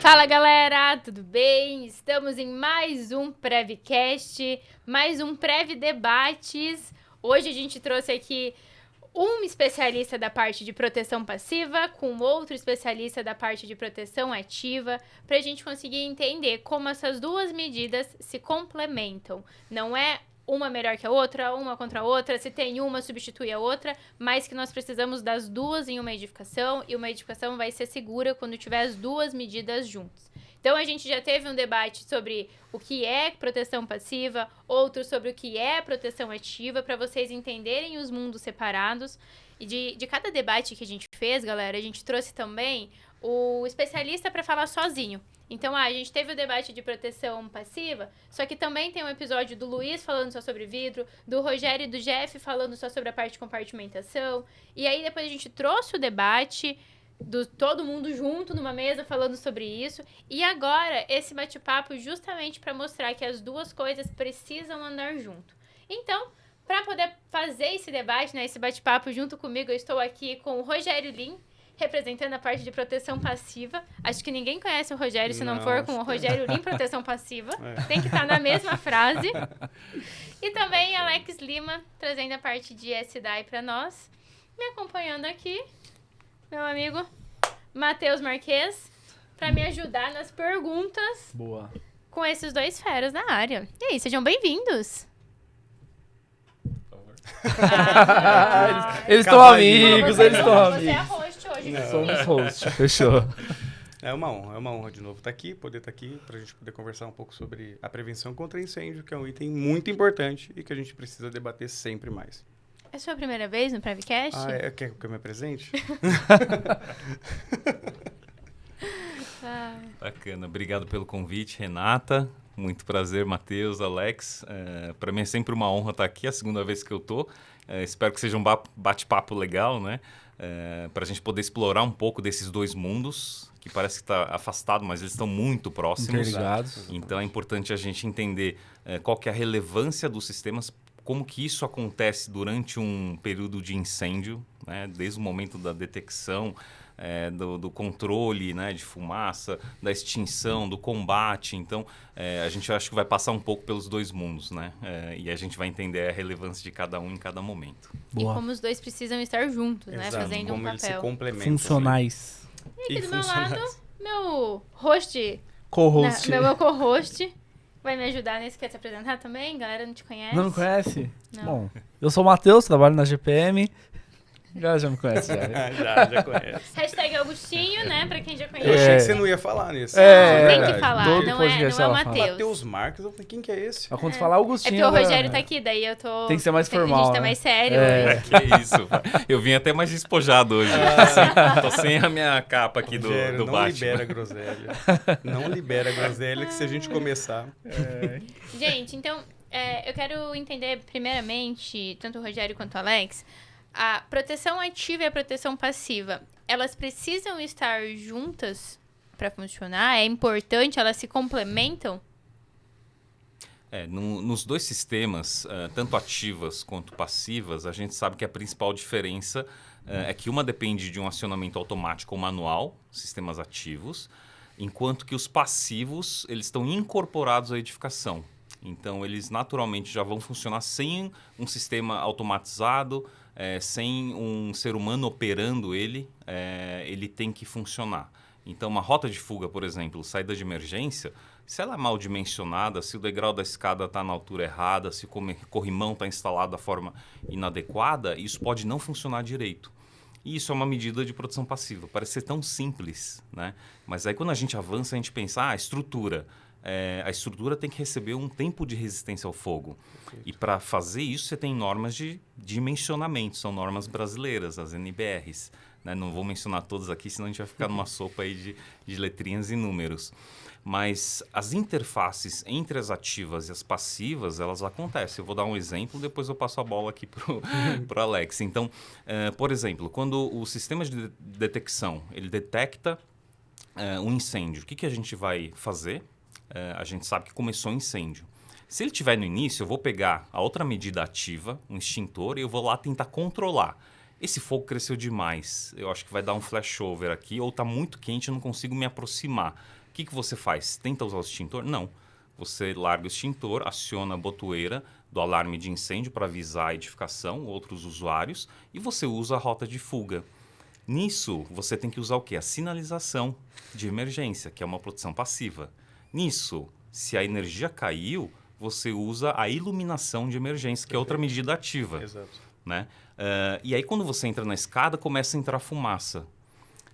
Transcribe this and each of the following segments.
Fala galera, tudo bem? Estamos em mais um Prevcast, mais um Prev Debates. Hoje a gente trouxe aqui um especialista da parte de proteção passiva com outro especialista da parte de proteção ativa, para a gente conseguir entender como essas duas medidas se complementam. Não é uma melhor que a outra, uma contra a outra, se tem uma, substitui a outra, mas que nós precisamos das duas em uma edificação, e uma edificação vai ser segura quando tiver as duas medidas juntas. Então, a gente já teve um debate sobre o que é proteção passiva, outro sobre o que é proteção ativa, para vocês entenderem os mundos separados. E de cada debate que a gente fez, galera, a gente trouxe também o especialista para falar sozinho. Então, a gente teve o debate de proteção passiva, só que também tem um episódio do Luiz falando só sobre vidro, do Rogério e do Jeff falando só sobre a parte de compartimentação. E aí, depois a gente trouxe o debate do todo mundo junto numa mesa falando sobre isso. E agora, esse bate-papo justamente para mostrar que as duas coisas precisam andar junto. Então, para poder fazer esse debate, né, esse bate-papo junto comigo, eu estou aqui com o Rogério Lim, representando a parte de proteção passiva. Acho que ninguém conhece o Rogério se não for com o Rogério Lim Proteção Passiva. Tem que estar na mesma frase. E também Alex Lima, trazendo a parte de SDI para nós. Me acompanhando aqui, meu amigo Matheus Marques, para me ajudar nas perguntas. Boa. Com esses dois feras na área. E aí, sejam bem-vindos. Eles estão amigos, Você eles estão Você amigos. é a host hoje. Não. Somos host, fechou. É uma honra de novo estar aqui, poder estar aqui, para a gente poder conversar um pouco sobre a prevenção contra incêndio, que é um item muito importante e que a gente precisa debater sempre mais. É a sua primeira vez no Prevcast? Quer que eu me apresente? Bacana, obrigado pelo convite, Renata. Muito prazer, Matheus, Alex. Para mim é sempre uma honra estar aqui, é a segunda vez que eu estou. Espero que seja um bate-papo legal, né? Para a gente poder explorar um pouco desses dois mundos, que parece que está afastado, mas eles estão muito próximos. Interligados. Então é importante a gente entender qual que é a relevância dos sistemas, como que isso acontece durante um período de incêndio, né? Desde o momento da detecção, do controle, né, de fumaça, da extinção, do combate. Então, a gente acho que vai passar um pouco pelos dois mundos, né? E a gente vai entender a relevância de cada um em cada momento. Boa. E como os dois precisam estar juntos, né? Exato, Fazendo como um eles se papel. complementam. Funcionais. E aqui do meu funcionais. lado, meu host, Co-host. meu co-host, vai me ajudar nesse. Quer se apresentar também? Galera não te conhece? Não me conhece? Não. Bom, eu sou o Matheus, trabalho na GPM. Já me conhece, já. Né? já conhece. Hashtag Augustinho, né? Pra quem já Eu conhece. achei que você não ia falar nisso. É, Tem verdade. que falar, Todo não é podcast o ela fala. Matheus. Matheus Marques, eu falei, quem que é esse? Mas quando falar É Augustinho... porque o né? Rogério tá aqui, daí eu tô... Tem que ser mais A formal, gente tá né? mais sério. É. Que isso, eu vim até mais despojado hoje. Tô sem a minha capa aqui do Rogério, não Batman. libera groselha. Não libera groselha, que se a gente começar... Gente, então, eu quero entender primeiramente, tanto o Rogério quanto o Alex, a proteção ativa e a proteção passiva, elas precisam estar juntas para funcionar? É importante? Elas se complementam? Nos dois sistemas, tanto ativas quanto passivas, a gente sabe que a principal diferença é que uma depende de um acionamento automático ou manual, sistemas ativos, enquanto que os passivos eles estão incorporados à edificação. Então, eles naturalmente já vão funcionar sem um sistema automatizado, sem um ser humano operando ele tem que funcionar. Então, uma rota de fuga, por exemplo, saída de emergência, se ela é mal dimensionada, se o degrau da escada está na altura errada, se o corrimão está instalado da forma inadequada, isso pode não funcionar direito. E isso é uma medida de proteção passiva. Parece ser tão simples, né? Mas aí quando a gente avança, a gente pensa, a estrutura. A estrutura tem que receber um tempo de resistência ao fogo. Perfeito. E para fazer isso, você tem normas de dimensionamento, são normas brasileiras, as NBRs. Né? Não vou mencionar todas aqui, senão a gente vai ficar numa sopa aí de letrinhas e números. Mas as interfaces entre as ativas e as passivas, elas acontecem. Eu vou dar um exemplo, depois eu passo a bola aqui para o Alex. Então, por exemplo, quando o sistema de detecção ele detecta um incêndio, o que a gente vai fazer? A gente sabe que começou um incêndio. Se ele estiver no início, eu vou pegar a outra medida ativa, um extintor, e eu vou lá tentar controlar. Esse fogo cresceu demais, eu acho que vai dar um flashover aqui, ou está muito quente, eu não consigo me aproximar. que você faz? Tenta usar o extintor? Não. Você larga o extintor, aciona a botoeira do alarme de incêndio para avisar a edificação, outros usuários, e você usa a rota de fuga. Nisso, você tem que usar o quê? A sinalização de emergência, que é uma proteção passiva. Nisso, se a energia caiu, você usa a iluminação de emergência, que é outra medida ativa. Exato. Né? E aí, quando você entra na escada, começa a entrar fumaça.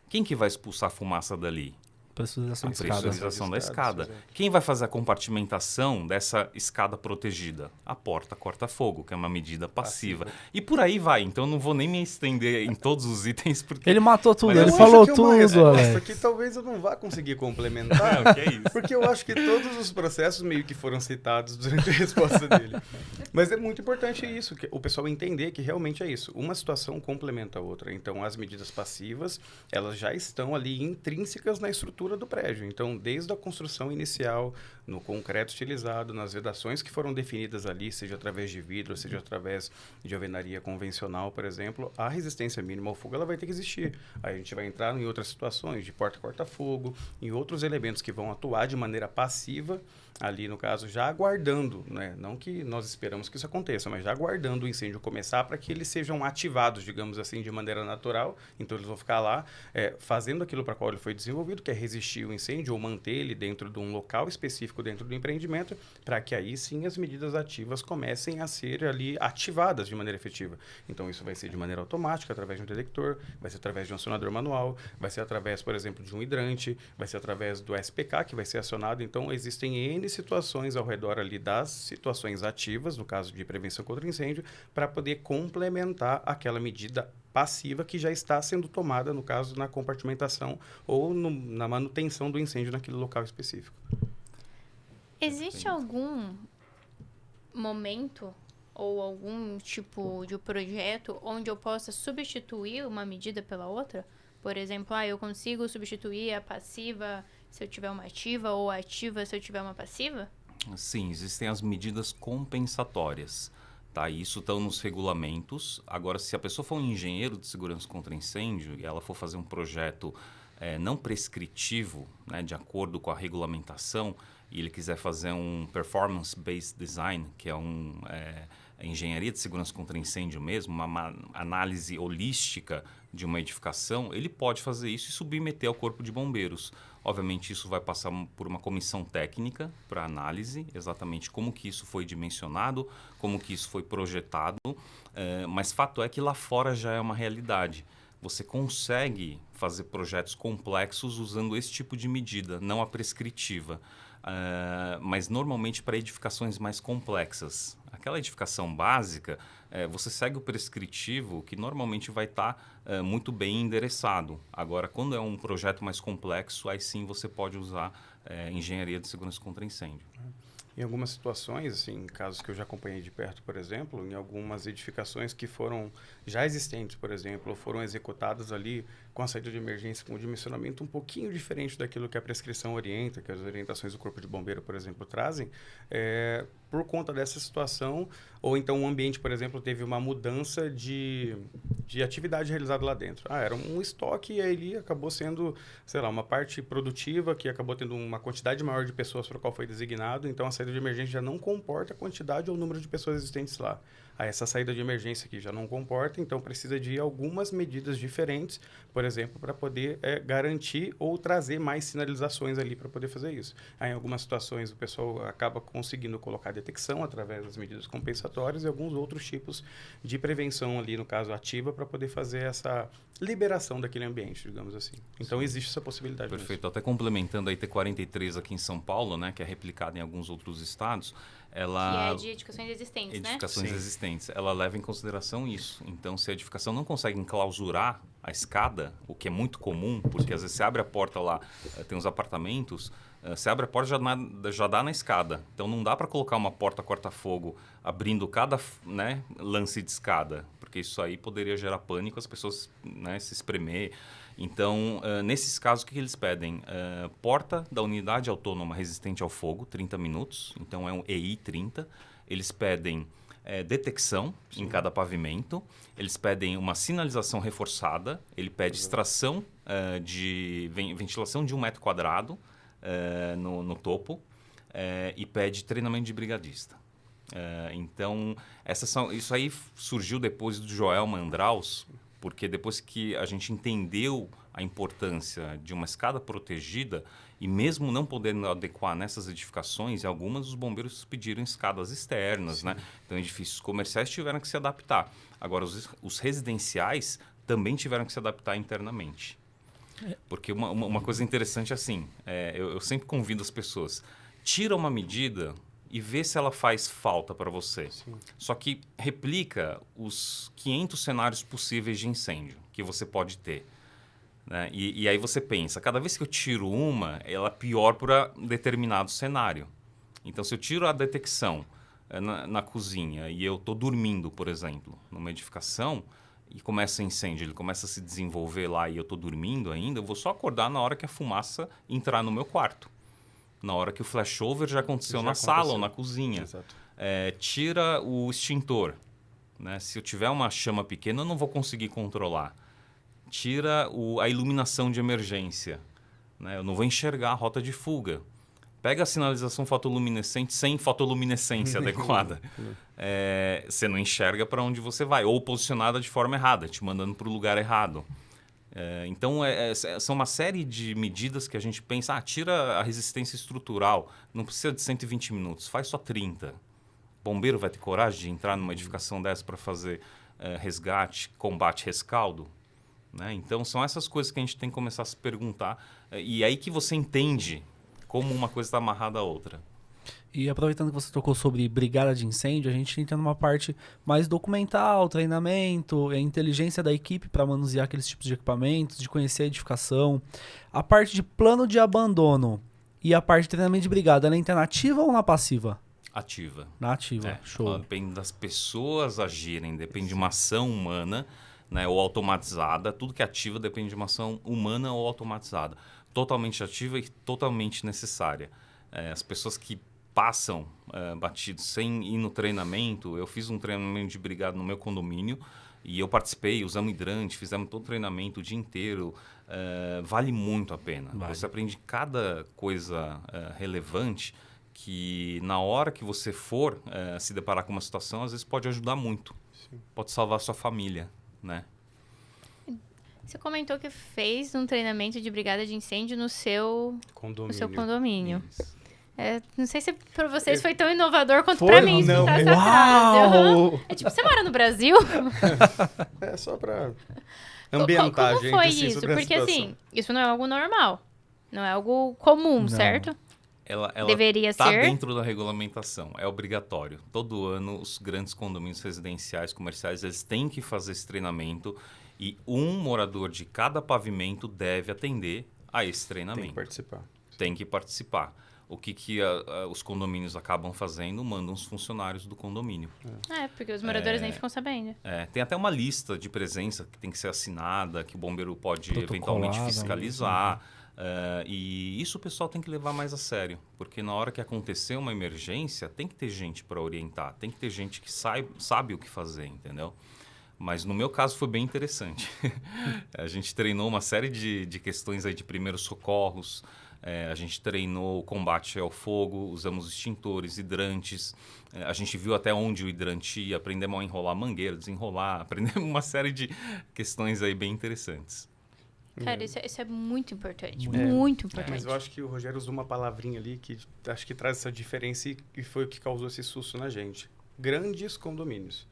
Quem que vai expulsar a fumaça dali? Pressurização A de escada. pressurização da escada. Exato. Quem vai fazer a compartimentação dessa escada protegida? A porta corta-fogo, que é uma medida passiva. E por aí vai. Então, eu não vou nem me estender em todos os itens, porque... Ele matou tudo, Mas ele Eu falou acho que é uma tudo, resposta Alex. que talvez eu não vá conseguir complementar, Não, que é isso. porque eu acho que todos os processos meio que foram citados durante a resposta dele. Mas é muito importante isso, que o pessoal entender que realmente é isso. Uma situação complementa a outra. Então, as medidas passivas, elas já estão ali intrínsecas na estrutura do prédio. Então, desde a construção inicial, no concreto utilizado, nas vedações que foram definidas ali, seja através de vidro, seja através de alvenaria convencional, por exemplo, a resistência mínima ao fogo ela vai ter que existir. Aí a gente vai entrar em outras situações de porta corta-fogo, em outros elementos que vão atuar de maneira passiva, ali no caso já aguardando, né? Não que nós esperamos que isso aconteça, mas já aguardando o incêndio começar para que eles sejam ativados, digamos assim, de maneira natural. Então eles vão ficar lá fazendo aquilo para qual ele foi desenvolvido, que é resistir o incêndio ou manter ele dentro de um local específico dentro do empreendimento, para que aí sim as medidas ativas comecem a ser ali ativadas de maneira efetiva. Então isso vai ser de maneira automática, através de um detector, vai ser através de um acionador manual, vai ser através, por exemplo, de um hidrante, vai ser através do SPK que vai ser acionado. Então existem N situações ao redor ali das situações ativas, no caso de prevenção contra incêndio, para poder complementar aquela medida passiva que já está sendo tomada, no caso, na compartimentação ou na manutenção do incêndio naquele local específico. Existe algum momento ou algum tipo de projeto onde eu possa substituir uma medida pela outra? Por exemplo, eu consigo substituir a passiva se eu tiver uma ativa ou a ativa se eu tiver uma passiva? Sim, existem as medidas compensatórias. Tá? Isso estão nos regulamentos. Agora, se a pessoa for um engenheiro de segurança contra incêndio e ela for fazer um projeto não prescritivo, né, de acordo com a regulamentação, e ele quiser fazer um performance-based design, que é engenharia de segurança contra incêndio mesmo, uma análise holística de uma edificação, ele pode fazer isso e submeter ao Corpo de Bombeiros. Obviamente, isso vai passar por uma comissão técnica para análise, exatamente como que isso foi dimensionado, como que isso foi projetado, mas fato é que lá fora já é uma realidade. Você consegue fazer projetos complexos usando esse tipo de medida, não a prescritiva. Mas normalmente para edificações mais complexas. Aquela edificação básica, você segue o prescritivo, que normalmente vai estar muito bem endereçado. Agora, quando é um projeto mais complexo, aí sim você pode usar engenharia de segurança contra incêndio. Em algumas situações, assim, casos que eu já acompanhei de perto, por exemplo, em algumas edificações que foram já existentes, por exemplo, foram executadas ali com a saída de emergência, com um dimensionamento um pouquinho diferente daquilo que a prescrição orienta, que as orientações do Corpo de Bombeiro, por exemplo, trazem, por conta dessa situação, ou então o ambiente, por exemplo, teve uma mudança de atividade realizada lá dentro. Era um estoque e aí ele acabou sendo, sei lá, uma parte produtiva que acabou tendo uma quantidade maior de pessoas para a qual foi designado, então a saída de emergência já não comporta a quantidade ou o número de pessoas existentes lá. Essa saída de emergência aqui já não comporta, então precisa de algumas medidas diferentes, por exemplo, para poder garantir ou trazer mais sinalizações ali para poder fazer isso. Em algumas situações o pessoal acaba conseguindo colocar detecção através das medidas compensatórias e alguns outros tipos de prevenção ali, no caso ativa, para poder fazer essa liberação daquele ambiente, digamos assim. Então existe essa possibilidade. Perfeito. Até complementando a IT-43 aqui em São Paulo, né, que é replicada em alguns outros estados, ela... Que é de edificações existentes, edificações né? existentes. Ela leva em consideração isso. Então, se a edificação não consegue enclausurar a escada, o que é muito comum, porque às vezes você abre a porta lá, tem uns apartamentos, você abre a porta já dá na escada. Então, não dá para colocar uma porta corta-fogo abrindo cada lance de escada, porque isso aí poderia gerar pânico, as pessoas se espremer. Então, nesses casos, o que eles pedem? Porta da unidade autônoma resistente ao fogo, 30 minutos. Então, é um EI30. Eles pedem detecção em cada pavimento. Eles pedem uma sinalização reforçada. Ele pede extração de ventilação de 1 metro quadrado. no topo e pede treinamento de brigadista. Então, isso aí surgiu depois do Joel Mandraus, porque depois que a gente entendeu a importância de uma escada protegida, e mesmo não podendo adequar nessas edificações, algumas dos bombeiros pediram escadas externas, né? Então, edifícios comerciais tiveram que se adaptar. Agora, os residenciais também tiveram que se adaptar internamente. Porque uma coisa interessante é assim, eu sempre convido as pessoas, tira uma medida e vê se ela faz falta para você. Sim. Só que replica os 500 cenários possíveis de incêndio que você pode ter. Né? E aí você pensa, cada vez que eu tiro uma, ela é pior para determinado cenário. Então, se eu tiro a detecção na cozinha e eu estou dormindo, por exemplo, numa edificação, e começa incêndio, ele começa a se desenvolver lá e eu estou dormindo ainda, eu vou só acordar na hora que a fumaça entrar no meu quarto. Na hora que o flashover já aconteceu na sala ou na cozinha. Exato. Tira o extintor. Né? Se eu tiver uma chama pequena, eu não vou conseguir controlar. Tira a iluminação de emergência. Né? Eu não vou enxergar a rota de fuga. Pega a sinalização fotoluminescente sem fotoluminescência adequada. Você não enxerga para onde você vai. Ou posicionada de forma errada, te mandando para o lugar errado. Então, são uma série de medidas que a gente pensa, tira a resistência estrutural, não precisa de 120 minutos, faz só 30. Bombeiro vai ter coragem de entrar numa edificação dessa para fazer resgate, combate, rescaldo? Né? Então, são essas coisas que a gente tem que começar a se perguntar. E aí que você entende como uma coisa está amarrada à outra. E aproveitando que você tocou sobre brigada de incêndio, a gente entra numa parte mais documental, treinamento, inteligência da equipe para manusear aqueles tipos de equipamentos, de conhecer a edificação. A parte de plano de abandono e a parte de treinamento de brigada, ela entra na ativa ou na passiva? Ativa. Na ativa, show. Depende das pessoas agirem, depende de uma ação humana, né, ou automatizada. Tudo que é ativa depende de uma ação humana ou automatizada. Totalmente ativa e totalmente necessária. As pessoas que passam batidos sem ir no treinamento. Eu fiz um treinamento de brigada no meu condomínio e eu participei, usamos hidrante, fizemos todo o treinamento o dia inteiro. Vale muito a pena. Vale. Você aprende cada coisa relevante que na hora que você for se deparar com uma situação, às vezes pode ajudar muito. Sim. Pode salvar a sua família, né? Você comentou que fez um treinamento de brigada de incêndio no seu condomínio. Isso. Não sei se para vocês foi tão inovador quanto Foi, para mim não, escutar essa frase. Uau! É tipo, você mora no Brasil? É só para ambientar Como a gente. foi assim, isso? sobre a Porque situação. assim, isso não é algo normal. Não é algo comum, Não. certo? Ela Deveria está ser. dentro da regulamentação, é obrigatório. Todo ano, os grandes condomínios residenciais, comerciais, eles têm que fazer esse treinamento e um morador de cada pavimento deve atender a esse treinamento. Tem que participar. Tem que participar. O que os condomínios acabam fazendo? Mandam os funcionários do condomínio. Porque os moradores nem ficam sabendo. Tem até uma lista de presença que tem que ser assinada, que o bombeiro pode eventualmente Protocolada, fiscalizar. E isso o pessoal tem que levar mais a sério, porque na hora que acontecer uma emergência, tem que ter gente para orientar, tem que ter gente que sabe o que fazer, entendeu? Mas no meu caso foi bem interessante. A gente treinou uma série de questões aí de primeiros socorros, a gente treinou o combate ao fogo, usamos extintores, hidrantes, a gente viu até onde o hidrante ia, aprendemos a enrolar mangueira, desenrolar, aprendemos uma série de questões aí bem interessantes. Cara, isso é muito importante. É. Muito importante. Mas eu acho que o Rogério usou uma palavrinha ali que acho que traz essa diferença e foi o que causou esse susto na gente. Grandes condomínios.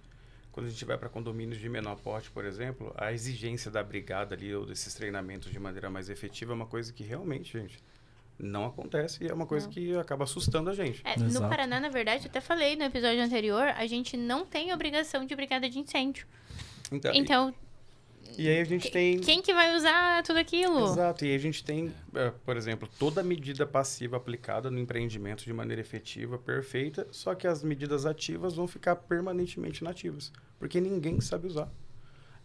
Quando a gente vai para condomínios de menor porte, por exemplo, a exigência da brigada ali ou desses treinamentos de maneira mais efetiva é uma coisa que realmente, gente, não acontece e é uma coisa que acaba assustando a gente. No Exato. Paraná, na verdade, eu até falei no episódio anterior, a gente não tem obrigação de brigada de incêndio. Então, e aí a gente tem... quem que vai usar tudo aquilo? Exato, e aí a gente tem, por exemplo, toda medida passiva aplicada no empreendimento de maneira efetiva, perfeita, só que as medidas ativas vão ficar permanentemente inativas, porque ninguém sabe usar.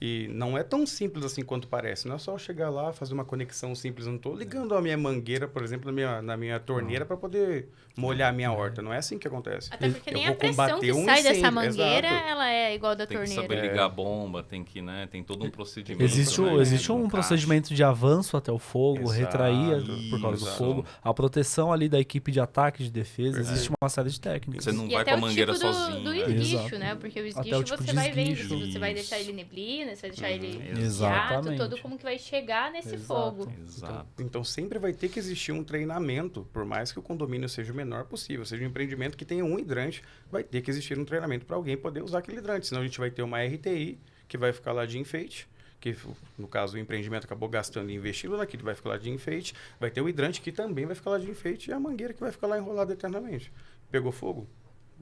E não é tão simples assim quanto parece. Não é só eu chegar lá, fazer uma conexão simples. Eu não estou ligando a minha mangueira, por exemplo, na minha torneira para poder molhar a minha horta. Não é assim que acontece. Até porque Eu nem vou a pressão combater que um sai dessa incêndio, mangueira, exato. ela é igual da Tem que torneira. saber ligar a bomba, tem que, né? Tem todo um procedimento. Existe né, um no procedimento de avanço até o fogo, Exato, retrair por causa do exato. fogo, a proteção ali da equipe de ataque, de defesa, Verdade. existe uma série de técnicas. Você não E vai até com a o mangueira tipo sozinho. do né? esguicho, Exato. né? Porque o Até esguicho o tipo você de vai vendo esguicho. se você vai deixar Isso. ele neblina, se vai deixar ele Exatamente. hiato, todo como que vai chegar nesse Exato. fogo. Exato. Então sempre vai ter que existir um treinamento, por mais que o condomínio seja o menor possível, seja um empreendimento que tenha um hidrante, vai ter que existir um treinamento para alguém poder usar aquele hidrante, senão a gente vai ter uma RTI que vai ficar lá de enfeite, que no caso o empreendimento acabou gastando e investindo naquilo, vai ficar lá de enfeite, vai ter o hidrante que também vai ficar lá de enfeite e a mangueira que vai ficar lá enrolada eternamente. Pegou fogo,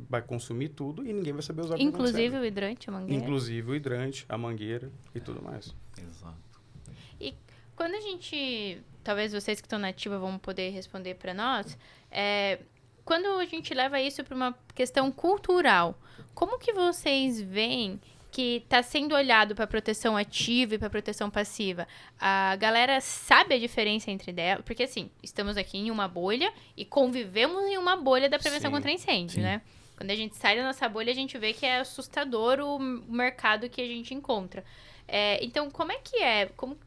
vai consumir tudo e ninguém vai saber usar. Inclusive o hidrante, a mangueira. Inclusive o hidrante, a mangueira e tudo mais. Exato. E quando a gente, talvez vocês que estão na ativa vão poder responder para nós, quando a gente leva isso para uma questão cultural, como que vocês veem que está sendo olhado para proteção ativa e para proteção passiva? A galera sabe a diferença entre delas? Porque, assim, estamos aqui em uma bolha e convivemos em uma bolha da prevenção Sim, contra incêndio, sim. né? Quando a gente sai da nossa bolha, a gente vê que é assustador o mercado que a gente encontra. Então, como é que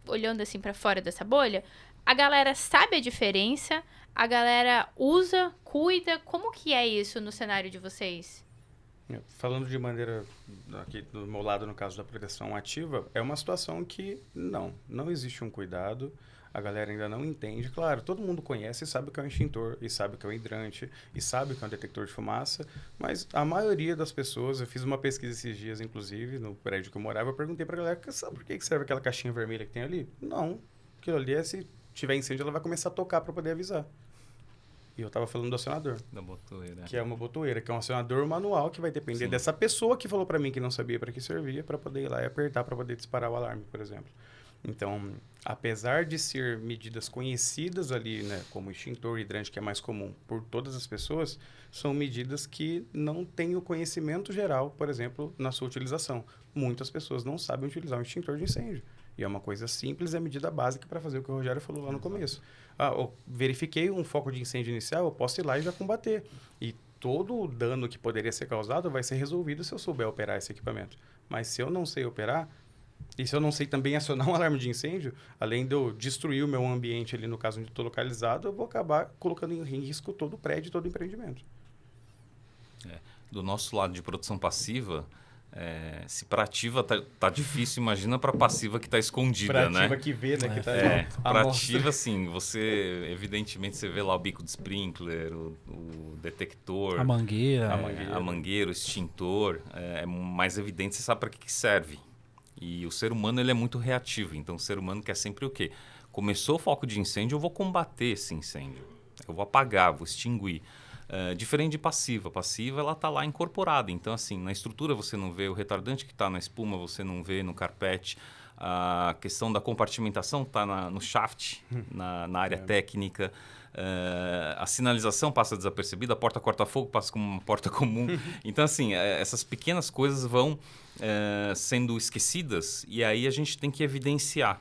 olhando assim para fora dessa bolha, a galera sabe a diferença? A galera usa, cuida? Como que é isso no cenário de vocês? Falando de maneira, aqui do meu lado, no caso da proteção ativa, é uma situação que não existe um cuidado, a galera ainda não entende. Claro, todo mundo conhece e sabe o que é um extintor, e sabe o que é um hidrante, e sabe o que é um detector de fumaça, mas a maioria das pessoas, eu fiz uma pesquisa esses dias, inclusive, no prédio que eu morava, eu perguntei pra galera, sabe por que serve aquela caixinha vermelha que tem ali? Não, aquilo ali se tiver incêndio, ela vai começar a tocar para poder avisar. E eu estava falando do acionador. Da botoeira. Que é uma botoeira, que é um acionador manual que vai depender dessa pessoa que falou para mim que não sabia para que servia, para poder ir lá e apertar para poder disparar o alarme, por exemplo. Então, apesar de ser medidas conhecidas ali, né, como extintor e hidrante, que é mais comum por todas as pessoas, são medidas que não têm o conhecimento geral, por exemplo, na sua utilização. Muitas pessoas não sabem utilizar um extintor de incêndio. E é uma coisa simples, é medida básica para fazer o que o Rogério falou lá no começo. Eu verifiquei um foco de incêndio inicial, eu posso ir lá e já combater. E todo o dano que poderia ser causado vai ser resolvido se eu souber operar esse equipamento. Mas se eu não sei operar, e se eu não sei também acionar um alarme de incêndio, além de eu destruir o meu ambiente ali, no caso onde estou localizado, eu vou acabar colocando em risco todo o prédio, todo o empreendimento. Do nosso lado de produção passiva, se para ativa tá difícil, imagina para passiva que tá escondida, Pra né? ativa que vê, né? Que tá Para ativa, assim, você, evidentemente, você vê lá o bico de sprinkler, o detector, A mangueira. a mangueira, o extintor, é mais evidente, você sabe para que serve. E o ser humano, ele é muito reativo, então o ser humano quer sempre o quê? Começou o foco de incêndio, eu vou combater esse incêndio, eu vou apagar, vou extinguir. Diferente de passiva. Passiva, ela está lá incorporada. Então, assim, na estrutura você não vê o retardante que está na espuma, você não vê no carpete. A questão da compartimentação está no shaft, na área técnica. A sinalização passa desapercebida, a porta corta-fogo passa como uma porta comum. Então, assim, essas pequenas coisas vão sendo esquecidas e aí a gente tem que evidenciar.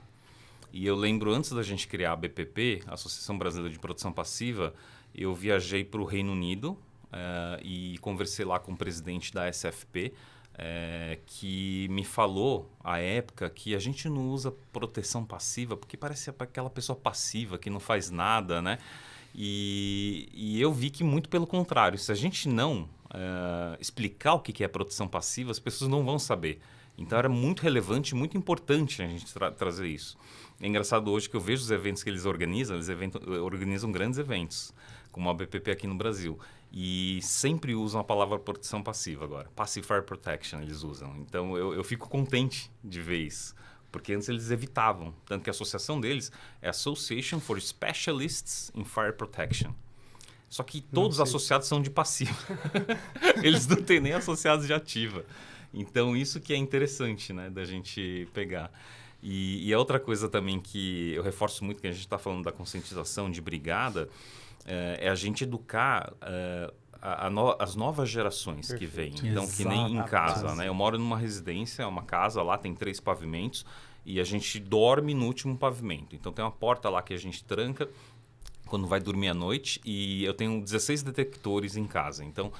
E eu lembro, antes da gente criar a BPP, a Associação Brasileira de Proteção Passiva, eu viajei para o Reino Unido e conversei lá com o presidente da SFP, que me falou, à época, que a gente não usa proteção passiva porque parece aquela pessoa passiva que não faz nada, né? E eu vi que muito pelo contrário. Se a gente não explicar o que é proteção passiva, as pessoas não vão saber. Então era muito relevante, muito importante a gente trazer isso. É engraçado hoje que eu vejo os eventos que eles organizam grandes eventos, como a BPP aqui no Brasil. E sempre usam a palavra proteção passiva agora. Passive Fire Protection eles usam. Então eu fico contente de ver isso. Porque antes eles evitavam. Tanto que a associação deles é Association for Specialists in Fire Protection. Só que todos os associados são de passiva. Eles não têm nem associados de ativa. Então isso que é interessante, né, da gente pegar. E a outra coisa também que eu reforço muito, que a gente está falando da conscientização de brigada, é a gente educar as novas gerações que vêm. Então, que nem em Exato. casa, né? Eu moro numa residência, uma casa, lá tem 3 pavimentos e a gente dorme no último pavimento. Então, tem uma porta lá que a gente tranca quando vai dormir à noite e eu tenho 16 detectores em casa. Então,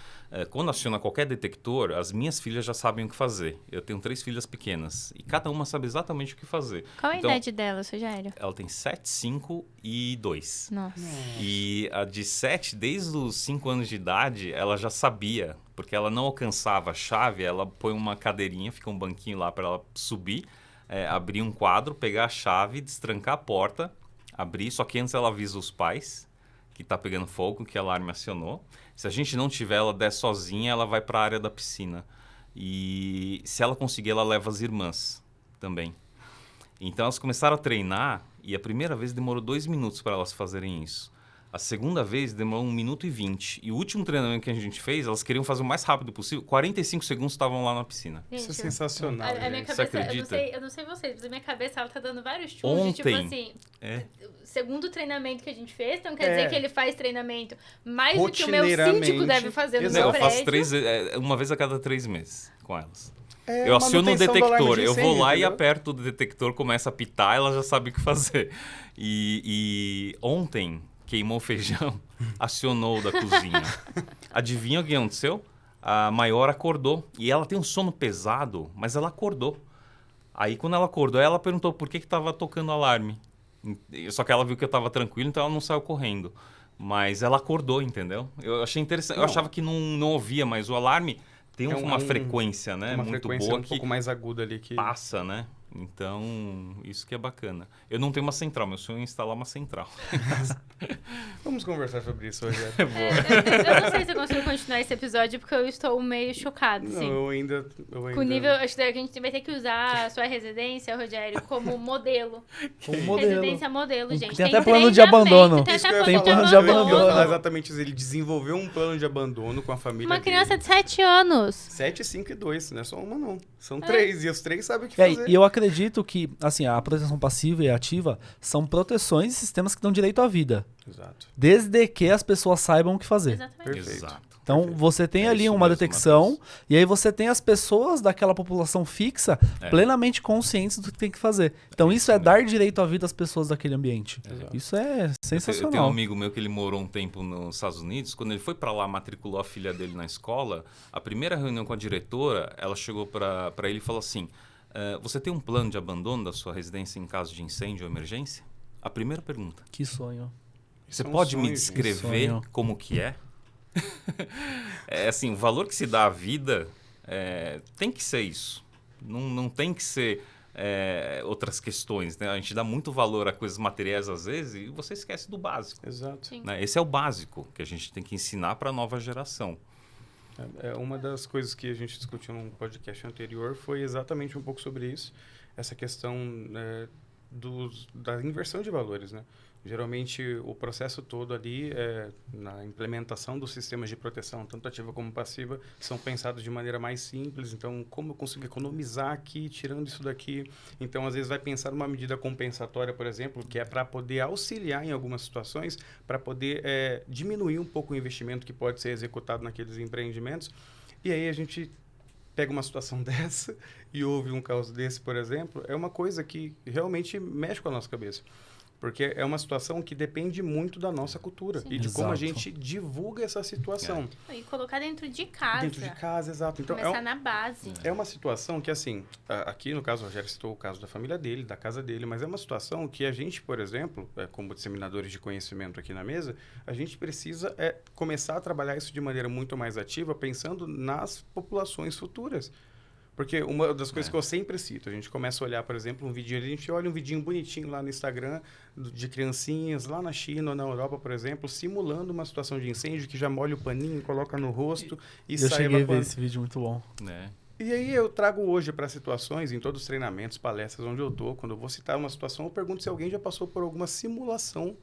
quando aciona qualquer detector, as minhas filhas já sabem o que fazer. Eu tenho 3 filhas pequenas e cada uma sabe exatamente o que fazer. Qual a Então, idade dela, Rogério? ela tem 7, 5 e 2. Nossa. E a de 7, desde os 5 anos de idade, ela já sabia, porque ela não alcançava a chave, ela põe uma cadeirinha, fica um banquinho lá para ela subir, abrir um quadro, pegar a chave, destrancar a porta, abrir, só que antes ela avisa os pais que tá pegando fogo, que o alarme acionou. Se a gente não tiver, ela desce sozinha, ela vai para a área da piscina. E se ela conseguir, ela leva as irmãs também. Então elas começaram a treinar e a primeira vez demorou 2 minutos para elas fazerem isso. A segunda vez demorou 1 minuto e 20. E o último treinamento que a gente fez, elas queriam fazer o mais rápido possível. 45 segundos estavam lá na piscina. Isso é Gente, sensacional. a minha gente. Você cabeça, acredita? eu não sei vocês, mas a minha cabeça ela tá dando vários chutes, tipo Ontem, assim, é. segundo treinamento que a gente fez, então quer dizer que ele faz treinamento mais do que o meu Rotineiramente. síndico deve fazer no Exato. meu Não, eu faço prédio. uma vez a cada 3 meses com elas. É Eu aciono o manutenção do alarme detector, de eu vou incêndio, lá e entendeu? aperto o detector, começa a apitar, ela já sabe o que fazer. E ontem queimou o feijão, acionou o da cozinha. Adivinha o que aconteceu? A maior acordou e ela tem um sono pesado, mas ela acordou. Aí quando ela acordou, ela perguntou por que estava tocando alarme. Só que ela viu que eu estava tranquilo, então ela não saiu correndo. Mas ela acordou, entendeu? Eu achei interessante. Eu achava que não ouvia, mas o alarme tem uma frequência, né? Uma muito frequência boa um que pouco mais aguda ali que passa, né? Então, isso que é bacana. Eu não tenho uma central, meu sonho é instalar uma central. Vamos conversar sobre isso hoje. Eu não sei se eu consigo continuar esse episódio, porque eu estou meio chocado, Não, assim. eu ainda Com o nível, acho que a gente vai ter que usar a sua residência, Rogério, como modelo. Um modelo. Residência modelo, gente. Tem até plano de abandono. Tem Isso até que eu ia Tem falar. plano de Eu ia abandono. falar exatamente isso. Ele desenvolveu um plano de abandono com a família Uma criança dele. de 7 anos. 7, 5 e 2, não é só uma não. São 3 e os 3 sabem o que fazer. E eu acredito que, assim, a proteção passiva e ativa são proteções e sistemas que dão direito à vida. Exato. Desde que as pessoas saibam o que fazer. Exatamente. Perfeito. Exato. Então, Perfeito. você tem É ali isso uma mesmo, detecção, Matheus. e aí você tem as pessoas daquela população fixa É. plenamente conscientes do que tem que fazer. Então, isso é dar direito à vida às pessoas daquele ambiente. Exato. Isso é Eu tenho um sensacional. amigo meu que ele morou um tempo nos Estados Unidos. Quando ele foi para lá, matriculou a filha dele na escola, a primeira reunião com a diretora, ela chegou para ele e falou assim, você tem um plano de abandono da sua residência em caso de incêndio ou emergência? A primeira pergunta. Que sonho. Você Isso é um pode me sonho, descrever sonho. como que é? É assim, o valor que se dá à vida tem que ser isso. Não tem que ser outras questões, né? A gente dá muito valor a coisas materiais às vezes e você esquece do básico. Exato. Sim. Né? Esse é o básico que a gente tem que ensinar para a nova geração. É uma das coisas que a gente discutiu num podcast anterior foi exatamente um pouco sobre isso. Essa questão da inversão de valores, né? Geralmente, o processo todo ali, na implementação dos sistemas de proteção, tanto ativa como passiva, são pensados de maneira mais simples. Então, como eu consigo economizar aqui, tirando isso daqui? Então, às vezes, vai pensar numa medida compensatória, por exemplo, que é para poder auxiliar em algumas situações, para poder diminuir um pouco o investimento que pode ser executado naqueles empreendimentos. E aí, a gente pega uma situação dessa e ouve um caso desse, por exemplo, é uma coisa que realmente mexe com a nossa cabeça. Porque é uma situação que depende muito da nossa cultura Sim. e de como a Exato. gente divulga essa situação. E colocar dentro de casa. Dentro de casa, exato. Então, Começar na base. é uma situação que, assim, aqui no caso, o Rogério citou o caso da família dele, da casa dele, mas é uma situação que a gente, por exemplo, como disseminadores de conhecimento aqui na mesa, a gente precisa começar a trabalhar isso de maneira muito mais ativa, pensando nas populações futuras. Porque uma das coisas que eu sempre cito, a gente começa a olhar, por exemplo, um vídeo, a gente olha um vidinho bonitinho lá no Instagram de criancinhas lá na China ou na Europa, por exemplo, simulando uma situação de incêndio que já molha o paninho, coloca no rosto e Eu sai cheguei a ver evacuando. esse vídeo muito bom. Né? E aí eu trago hoje para situações, em todos os treinamentos, palestras onde eu estou, quando eu vou citar uma situação, eu pergunto se alguém já passou por alguma simulação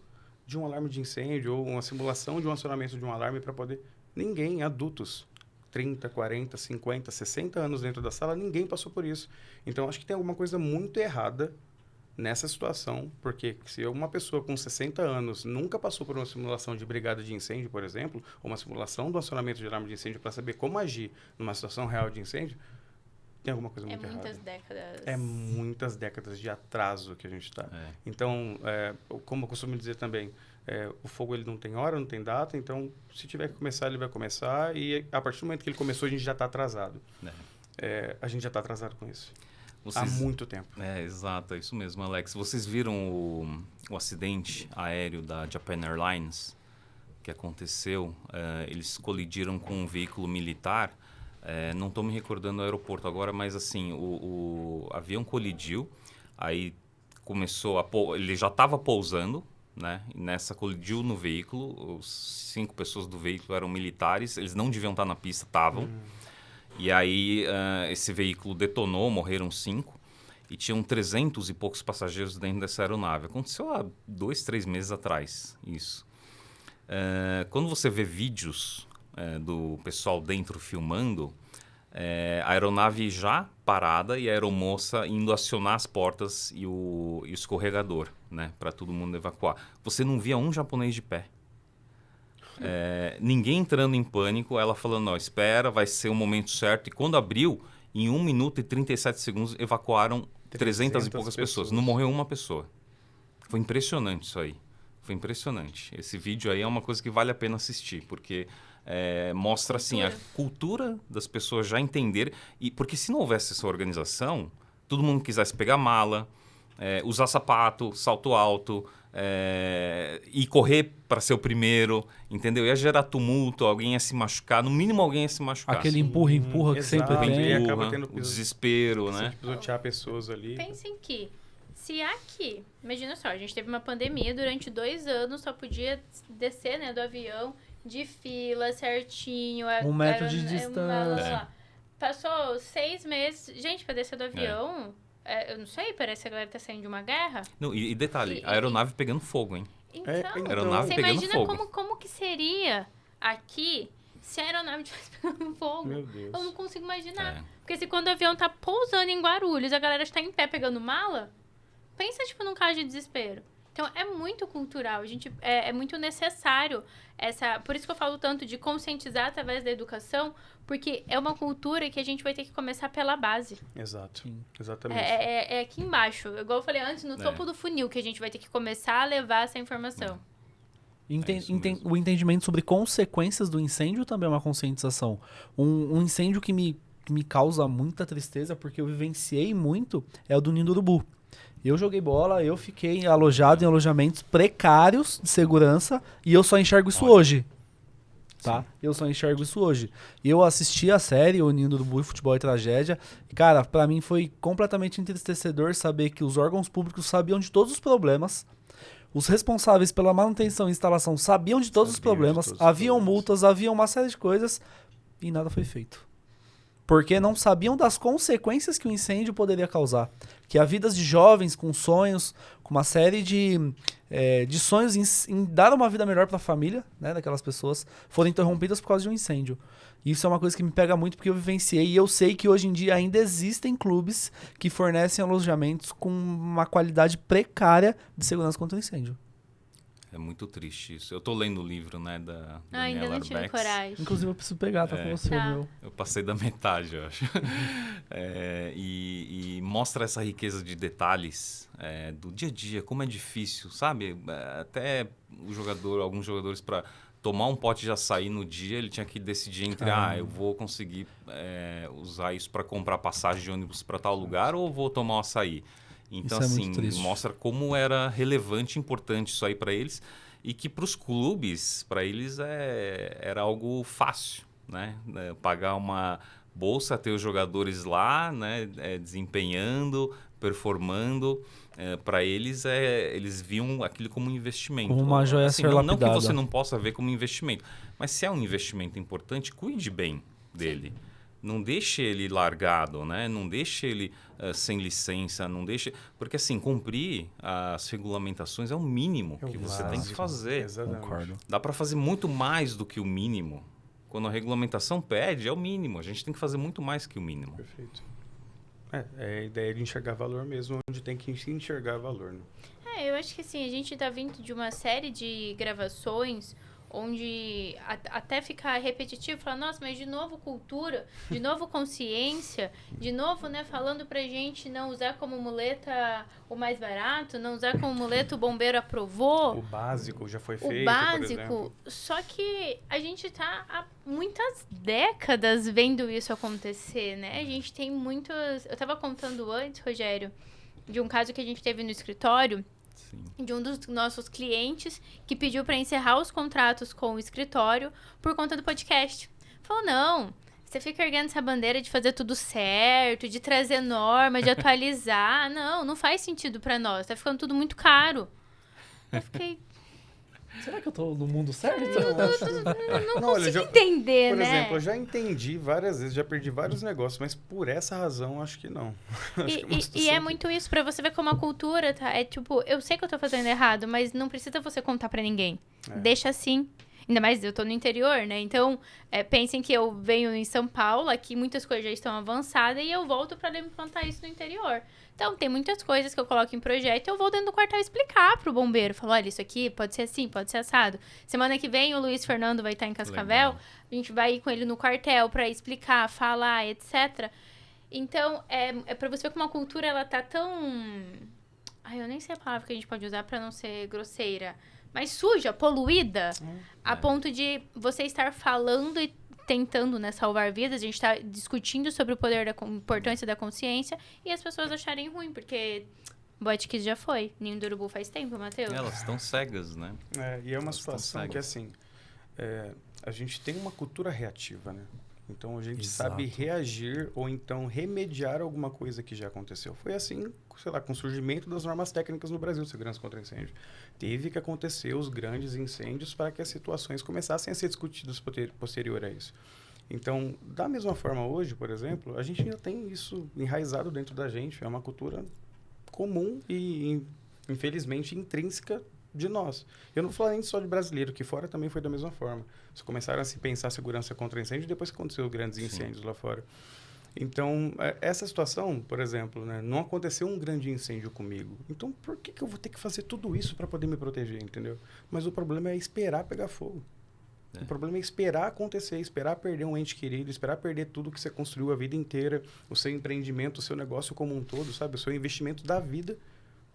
de um alarme de incêndio ou uma simulação de um acionamento de um alarme para poder... Ninguém, adultos, 30, 40, 50, 60 anos dentro da sala, ninguém passou por isso. Então, acho que tem alguma coisa muito errada nessa situação, porque se uma pessoa com 60 anos nunca passou por uma simulação de brigada de incêndio, por exemplo, ou uma simulação do acionamento de alarme de incêndio para saber como agir numa situação real de incêndio, tem alguma coisa muito errada. Décadas. É muitas décadas de atraso que a gente está. Então, como eu costumo dizer também, o fogo ele não tem hora, não tem data, então se tiver que começar, ele vai começar e a partir do momento que ele começou, a gente já está atrasado. A gente já está atrasado com isso. Há muito tempo. Exato, é isso mesmo, Alex. Vocês viram o acidente aéreo da Japan Airlines que aconteceu? Eles colidiram com um veículo militar. Não estou me recordando o aeroporto agora, mas assim, o avião colidiu, aí começou ele já estava pousando, né? E nessa colidiu no veículo, os 5 pessoas do veículo eram militares, eles não deviam estar na pista, estavam. E aí esse veículo detonou, morreram 5 e tinham 300 e poucos passageiros dentro dessa aeronave. Aconteceu há 2, 3 meses atrás, isso. Quando você vê vídeos do pessoal dentro filmando, a aeronave já parada e a aeromoça indo acionar as portas e o escorregador, né, para todo mundo evacuar. Você não via um japonês de pé. Ninguém entrando em pânico, ela falando, não, espera, vai ser o momento certo. E quando abriu, em 1 minuto e 37 segundos, evacuaram 300 e poucas pessoas. Não morreu uma pessoa. Foi impressionante isso aí. Foi impressionante. Esse vídeo aí é uma coisa que vale a pena assistir, porque mostra assim, a cultura das pessoas já entenderem. Porque se não houvesse essa organização, todo mundo quisesse pegar mala, usar sapato, salto alto, e correr para ser o primeiro, entendeu? Ia gerar tumulto, alguém ia se machucar, no mínimo alguém ia se machucar. Aquele empurra que sempre tem. E acaba tendo o desespero, né? Pisotear pessoas ali. Pensem que, se aqui, imagina só, a gente teve uma pandemia durante 2 anos, só podia descer, né, do avião de fila certinho. 1 metro de distância. Passou 6 meses, gente, para descer do avião... eu não sei, parece que a galera tá saindo de uma guerra. Não, e detalhe, a aeronave pegando fogo, hein? Então, aeronave você pegando imagina fogo. como que seria aqui se a aeronave estivesse pegando fogo? Meu Deus. Eu não consigo imaginar. Porque se quando o avião tá pousando em Guarulhos, a galera está em pé pegando mala, pensa, tipo, num caso de desespero. Então, é muito cultural. A gente, é muito necessário por isso que eu falo tanto de conscientizar através da educação, porque é uma cultura que a gente vai ter que começar pela base. Exato. Sim. Exatamente. É aqui embaixo. Igual eu falei antes, no topo do funil, que a gente vai ter que começar a levar essa informação. O entendimento sobre consequências do incêndio também é uma conscientização. Um incêndio que me causa muita tristeza, porque eu vivenciei muito, é o do Ninho do Urubu. Eu joguei bola, eu fiquei alojado em alojamentos precários de segurança e eu só enxergo isso hoje. Tá? Eu só enxergo isso hoje. Eu assisti a série O Ninho do Urubu, Futebol e Tragédia. E, cara, pra mim foi completamente entristecedor saber que os órgãos públicos sabiam de todos os problemas. Os responsáveis pela manutenção e instalação sabiam de todos os problemas. Haviam multas, havia uma série de coisas e nada foi feito. Porque não sabiam das consequências que o incêndio poderia causar. Que a vida de jovens com sonhos, com uma série de sonhos em dar uma vida melhor para a família, né, daquelas pessoas, foram interrompidas por causa de um incêndio. Isso é uma coisa que me pega muito porque eu vivenciei e eu sei que hoje em dia ainda existem clubes que fornecem alojamentos com uma qualidade precária de segurança contra o incêndio. É muito triste isso. Eu tô lendo o livro, né, da ainda Daniela não tive Arbex. coragem. Inclusive eu preciso pegar, tá com você, Tá. meu. Eu passei da metade, eu acho. E mostra essa riqueza de detalhes do dia a dia, como é difícil, sabe? Até alguns jogadores, para tomar um pote de açaí no dia, ele tinha que decidir entre, eu vou conseguir usar isso para comprar passagem de ônibus para tal lugar ou vou tomar um açaí? Então, Isso é assim, muito triste. mostra como era relevante e importante isso aí para eles e que para os clubes, para eles era algo fácil, né? Pagar uma bolsa, ter os jogadores lá, né? Desempenhando, performando. Para eles, eles viam aquilo como um investimento. Como uma joia a assim, ser não que lapidada. você não possa ver como investimento, mas se é um investimento importante, cuide bem dele. Não deixe ele largado, né? Não deixe ele sem licença, não deixe... Porque, assim, cumprir as regulamentações é o mínimo que você tem que fazer. Exatamente. Concordo. Dá para fazer muito mais do que o mínimo. Quando a regulamentação pede, é o mínimo. A gente tem que fazer muito mais que o mínimo. Perfeito. É a ideia de enxergar valor mesmo, onde tem que se enxergar valor, né? Eu acho que assim, a gente tá vindo de uma série de gravações onde até ficar repetitivo, falar, nossa, mas de novo cultura, de novo consciência, de novo, né, falando pra gente não usar como muleta o mais barato, não usar como muleta o bombeiro aprovou. O básico já foi O feito, por básico, exemplo. só que a gente tá há muitas décadas vendo isso acontecer, né? A gente tem muitos... Eu tava contando antes, Rogério, de um caso que a gente teve no escritório, Sim. de um dos nossos clientes que pediu para encerrar os contratos com o escritório por conta do podcast. Falou, não, você fica erguendo essa bandeira de fazer tudo certo, de trazer norma, de atualizar. Não faz sentido para nós, tá ficando tudo muito caro. Eu fiquei... Será que eu tô no mundo certo? Não olha, consigo entender, Por né? exemplo, eu já entendi várias vezes, já perdi vários negócios, mas por essa razão, acho que não. Acho que é uma E situação é que- muito isso, pra você ver como a cultura, tá? É tipo, eu sei que eu tô fazendo errado, mas não precisa você contar pra ninguém. Deixa assim. Ainda mais eu tô no interior, né? Então, pensem que eu venho em São Paulo, aqui muitas coisas já estão avançadas, e eu volto pra implantar isso no interior. Então, tem muitas coisas que eu coloco em projeto e eu vou dentro do quartel explicar pro bombeiro. Falo, olha, isso aqui pode ser assim, pode ser assado. Semana que vem o Luiz Fernando vai estar em Cascavel, Legal. a gente vai ir com ele no quartel pra explicar, falar, etc. Então, é pra você ver como a cultura, ela tá tão... Ai, eu nem sei a palavra que a gente pode usar pra não ser grosseira. Mas suja, poluída, a ponto de você estar falando e tentando, né, salvar vidas. A gente tá discutindo sobre o poder da importância da consciência e as pessoas acharem ruim, porque Boate Kiss já foi. Ninho do Urubu faz tempo, Matheus. Elas estão cegas, né? E é uma Elas estão situação que, cegas. assim, a gente tem uma cultura reativa, né? Então, a gente Exato. sabe reagir ou então remediar alguma coisa que já aconteceu. Foi assim, sei lá, com o surgimento das normas técnicas no Brasil de segurança contra incêndio. Teve que acontecer os grandes incêndios para que as situações começassem a ser discutidas posterior a isso. Então, da mesma forma hoje, por exemplo, a gente ainda tem isso enraizado dentro da gente. É uma cultura comum e, infelizmente, intrínseca de nós. Eu não falo nem só de brasileiro, que fora também foi da mesma forma. Eles começaram a se pensar segurança contra incêndio depois que aconteceu os grandes incêndios lá fora. Então, essa situação, por exemplo, né, não aconteceu um grande incêndio comigo. Então, por que eu vou ter que fazer tudo isso para poder me proteger, entendeu? Mas o problema é esperar pegar fogo. O problema é esperar acontecer, esperar perder um ente querido, esperar perder tudo que você construiu a vida inteira, o seu empreendimento, o seu negócio como um todo, sabe? O seu investimento da vida,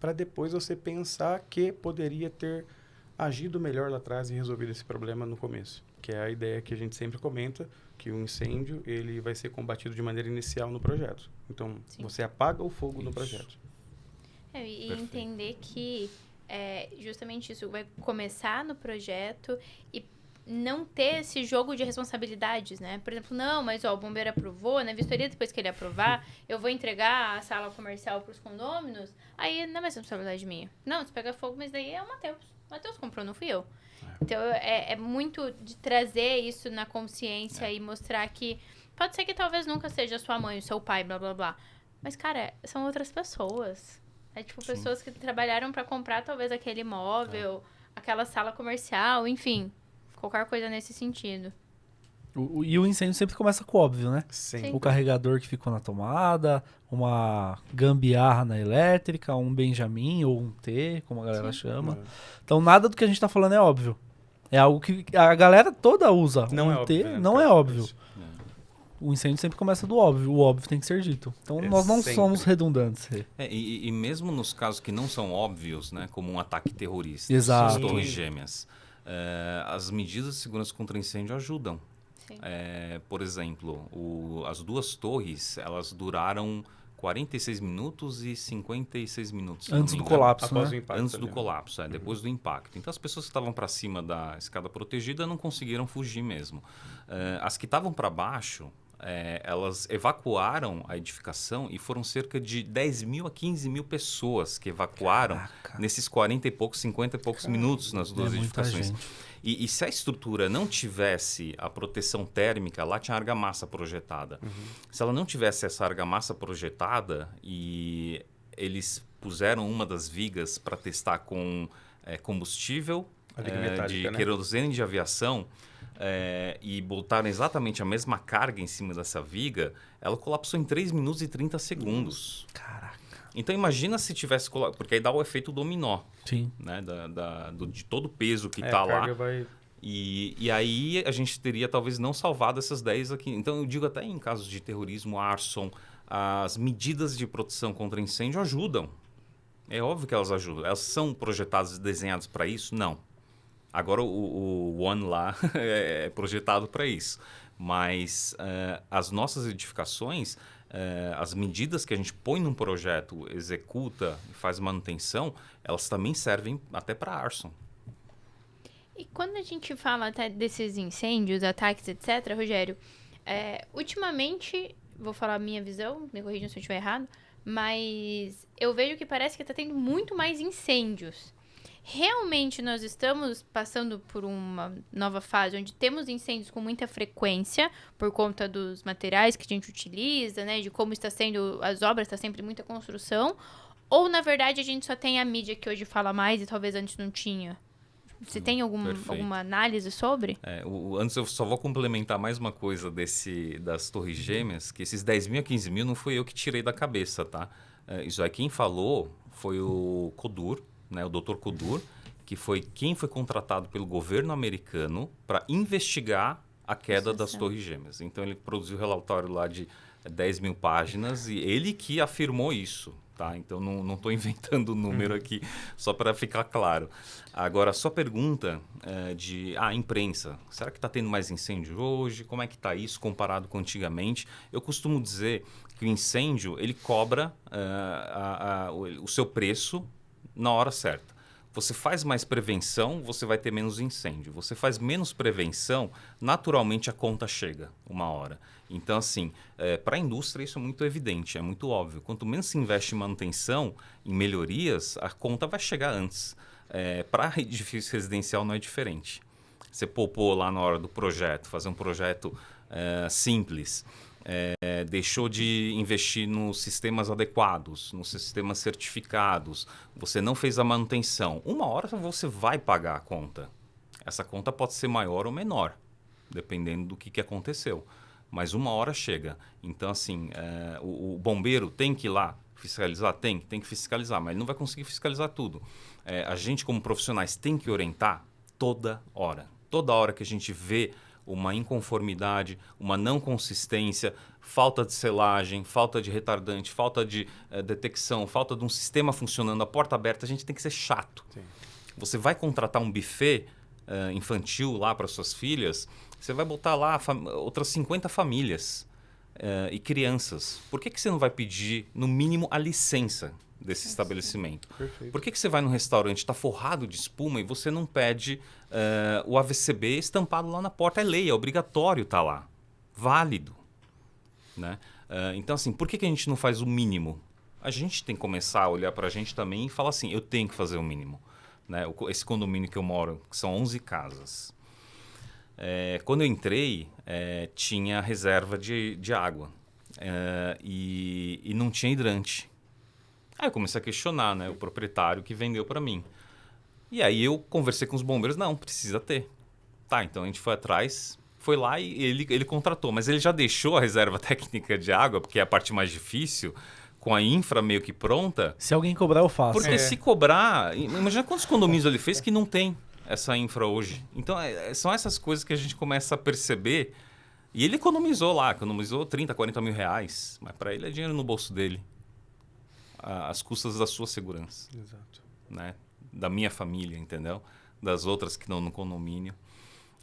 para depois você pensar que poderia ter agido melhor lá atrás e resolvido esse problema no começo. Que é a ideia que a gente sempre comenta, que o incêndio ele vai ser combatido de maneira inicial no projeto. Então, Sim. você apaga o fogo no Isso. projeto. E Perfeito. entender que justamente isso vai começar no projeto e não ter esse jogo de responsabilidades, né? Por exemplo, não, mas o bombeiro aprovou, na vistoria, depois que ele aprovar, eu vou entregar a sala comercial para os condôminos, aí não é mais responsabilidade minha. Não, se pega fogo, mas daí é o Matheus. O Matheus comprou, não fui eu. Então, é muito de trazer isso na consciência e mostrar que pode ser que talvez nunca seja sua mãe, o seu pai, blá, blá, blá. Mas, cara, são outras pessoas. É tipo Sim. pessoas que trabalharam para comprar talvez aquele imóvel, aquela sala comercial, enfim. Qualquer coisa nesse sentido. E o incêndio sempre começa com o óbvio, né? Sim. O carregador que ficou na tomada, uma gambiarra na elétrica, um Benjamin ou um T, como a galera chama. Então nada do que a gente tá falando é óbvio. É algo que a galera toda usa. Não um é T óbvio. né? não é óbvio. É. O incêndio sempre começa do óbvio. O óbvio tem que ser dito. Então nós não sempre. somos redundantes. E mesmo nos casos que não são óbvios, né, como um ataque terrorista, Exato. as torres gêmeas, as medidas de segurança contra incêndio ajudam. Sim. Por exemplo, as duas torres, elas duraram 46 minutos e 56 minutos. se não Antes me do engano. colapso, Após né? o impacto. Antes ali, do né? colapso, depois do impacto. Então, as pessoas que estavam para cima da escada protegida não conseguiram fugir mesmo. As que estavam para baixo, elas evacuaram a edificação e foram cerca de 10 mil a 15 mil pessoas que evacuaram Caraca. nesses 40 e poucos, 50 e poucos minutos nas duas É muita edificações. gente. E se a estrutura não tivesse a proteção térmica, lá tinha argamassa projetada. Se ela não tivesse essa argamassa projetada e eles puseram uma das vigas para testar com combustível A viga metálica, de né? querosene de aviação, e botaram exatamente a mesma carga em cima dessa viga, ela colapsou em 3 minutos e 30 segundos. Caraca. Então imagina se tivesse colapsado, porque aí dá o efeito dominó, Sim. né? De todo o peso que A está lá. carga vai... E aí a gente teria talvez não salvado essas 10 aqui. Então eu digo até em casos de terrorismo, arson, as medidas de proteção contra incêndio ajudam. É óbvio que elas ajudam. Elas são projetadas e desenhadas para isso? Não. Agora o One lá é projetado para isso. Mas as nossas edificações, as medidas que a gente põe num projeto, executa e faz manutenção, elas também servem até para arson. E quando a gente fala até desses incêndios, ataques, etc., Rogério, ultimamente, vou falar a minha visão, me corrijam se eu estiver errado, mas eu vejo que parece que está tendo muito mais incêndios. Realmente nós estamos passando por uma nova fase onde temos incêndios com muita frequência por conta dos materiais que a gente utiliza, né? De como está sendo as obras, está sempre muita construção. Ou, na verdade, a gente só tem a mídia que hoje fala mais e talvez antes não tinha? Você tem alguma análise sobre? Antes eu só vou complementar mais uma coisa das Torres Gêmeas, que esses 10 mil a 15 mil não fui eu que tirei da cabeça, tá? Isso aí quem falou foi o Kodur, né, o Dr. Kodur, que foi quem foi contratado pelo governo americano para investigar a queda das Torres Gêmeas. Então ele produziu um relatório lá de 10 mil páginas e ele que afirmou isso. Tá? Então não estou inventando o número aqui, só para ficar claro. Agora, a sua pergunta de imprensa. Será que está tendo mais incêndio hoje? Como é que está isso comparado com antigamente? Eu costumo dizer que o incêndio ele cobra o seu preço na hora certa. Você faz mais prevenção, você vai ter menos incêndio. Você faz menos prevenção, naturalmente a conta chega uma hora. Então, assim, para a indústria isso é muito evidente, é muito óbvio. Quanto menos se investe em manutenção, em melhorias, a conta vai chegar antes. Para edifício residencial não é diferente. Você poupou lá na hora do projeto, fazer um projeto simples, deixou de investir nos sistemas adequados, nos sistemas certificados, você não fez a manutenção. Uma hora você vai pagar a conta. Essa conta pode ser maior ou menor, dependendo do que aconteceu. Mas uma hora chega. Então, assim, o bombeiro tem que ir lá fiscalizar? Tem que fiscalizar, mas ele não vai conseguir fiscalizar tudo. A gente, como profissionais, tem que orientar toda hora. Toda hora que a gente vê uma inconformidade, uma não consistência, falta de selagem, falta de retardante, falta de detecção, falta de um sistema funcionando, a porta aberta, a gente tem que ser chato. Sim. Você vai contratar um buffet infantil lá para suas filhas, você vai botar lá outras 50 famílias e crianças. Por que você não vai pedir, no mínimo, a licença desse estabelecimento? Perfeito. Por que você vai num restaurante, está forrado de espuma e você não pede o AVCB estampado lá na porta? É lei, é obrigatório estar lá. Válido. Né? Então, assim, por que a gente não faz o mínimo? A gente tem que começar a olhar para a gente também e falar assim, eu tenho que fazer o mínimo. Né? Esse condomínio que eu moro, que são 11 casas. Quando eu entrei, tinha reserva de água e não tinha hidrante. Aí eu comecei a questionar, né, o proprietário que vendeu para mim. E aí eu conversei com os bombeiros, não, precisa ter. Tá, então a gente foi atrás, foi lá e ele contratou. Mas ele já deixou a reserva técnica de água, porque é a parte mais difícil, com a infra meio que pronta. Se alguém cobrar, eu faço. Porque se cobrar... Imagina quantos condomínios ele fez que não tem essa infra hoje. Então são essas coisas que a gente começa a perceber. E ele economizou 30, 40 mil reais. Mas para ele é dinheiro no bolso dele. Às custas da sua segurança. Exato. Né? Da minha família, entendeu? Das outras que estão no condomínio.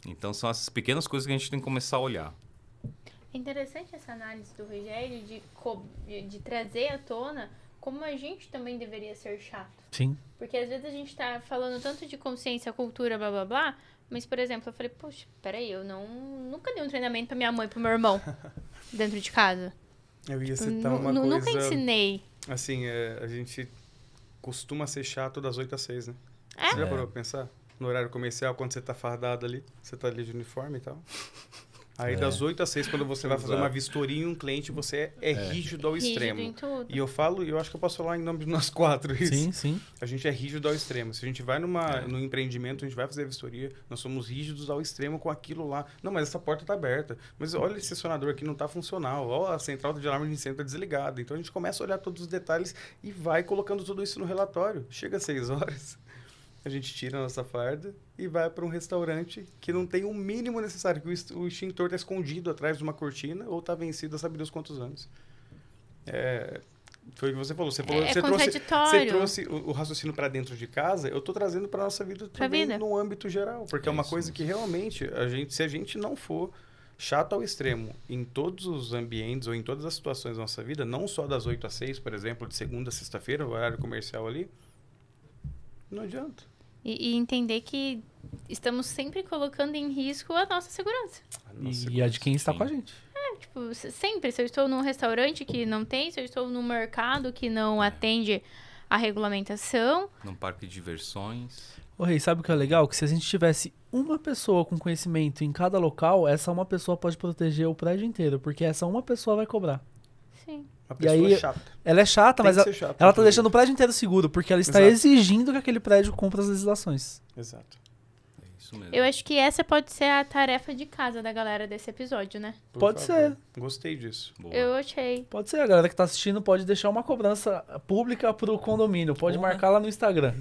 Então, são essas pequenas coisas que a gente tem que começar a olhar. É interessante essa análise do Rogério de trazer à tona como a gente também deveria ser chato. Sim. Porque às vezes a gente tá falando tanto de consciência, cultura, blá, blá, blá, mas, por exemplo, eu falei, poxa, peraí, eu nunca dei um treinamento pra minha mãe e pro meu irmão dentro de casa. Eu ia Tipo, citar uma coisa... Nunca ensinei. Assim, a gente costuma ser chato das 8 às 6, né? É? Você já parou pra pensar? No horário comercial, quando você tá fardado ali, você tá ali de uniforme e tal. Aí das 8 às 6, quando você vai fazer uma vistoria em um cliente, você é rígido ao extremo. Rígido em tudo. E eu acho que eu posso falar em nome de nós 4 isso. Sim, sim. A gente é rígido ao extremo. Se a gente vai no empreendimento, a gente vai fazer a vistoria, nós somos rígidos ao extremo com aquilo lá. Não, mas essa porta tá aberta. Mas olha, esse acionador aqui não tá funcional. Ó, a central de alarme de incêndio tá desligada. Então a gente começa a olhar todos os detalhes e vai colocando tudo isso no relatório. Chega às 6 horas, a gente tira a nossa farda e vai para um restaurante que não tem o mínimo necessário, que o extintor está escondido atrás de uma cortina ou está vencido há sabe Deus quantos anos. Foi o que você falou. Você trouxe o raciocínio para dentro de casa, eu estou trazendo para a nossa vida também no âmbito geral. Porque é uma coisa que realmente, se a gente não for chato ao extremo em todos os ambientes ou em todas as situações da nossa vida, não só das 8 às 6, por exemplo, de segunda a sexta-feira, o horário comercial ali, não adianta. E entender que estamos sempre colocando em risco a nossa segurança. E a de quem está com a gente. Tipo, sempre. Se eu estou num restaurante que não tem, se eu estou num mercado que não atende a regulamentação. Num parque de diversões. Ô, Rei, sabe o que é legal? Que se a gente tivesse uma pessoa com conhecimento em cada local, essa uma pessoa pode proteger o prédio inteiro, porque essa uma pessoa vai cobrar. Sim. A pessoa aí, é chata. Ela é chata, mas ela tá deixando o prédio inteiro seguro, porque ela está exigindo que aquele prédio cumpra as legislações. Exato. É isso mesmo. Eu acho que essa pode ser a tarefa de casa da galera desse episódio, né? Pode ser. Gostei disso. Boa. Eu achei. Pode ser. A galera que tá assistindo pode deixar uma cobrança pública pro condomínio. Pode marcar lá no Instagram.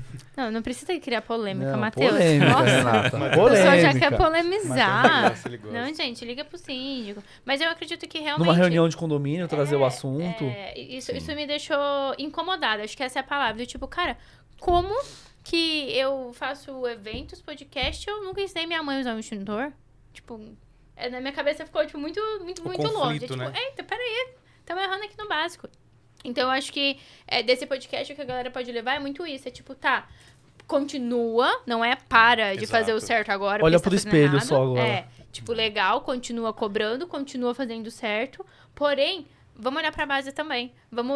Não precisa criar polêmica, Não, Matheus. polêmica, Nossa, Renata. o pessoal já Polêmica. quer polemizar. Mas ele gosta. Não, gente, liga pro síndico. Mas eu acredito que realmente... Numa reunião de condomínio, trazer o assunto. Isso me deixou incomodada. Acho que essa é a palavra. Do tipo, cara, como que eu faço eventos, podcast, eu nunca ensinei minha mãe a usar um extintor? Tipo, na minha cabeça ficou, tipo, muito longe. Tipo, né? eita, peraí, estamos errando aqui no básico. Então, eu acho que desse podcast o que a galera pode levar é muito isso. É tipo, tá, continua, não é para de fazer o certo agora. Olha porque pro você tá fazendo espelho errado. só agora. Tipo, legal, continua cobrando, continua fazendo certo. Porém, vamos olhar pra base também.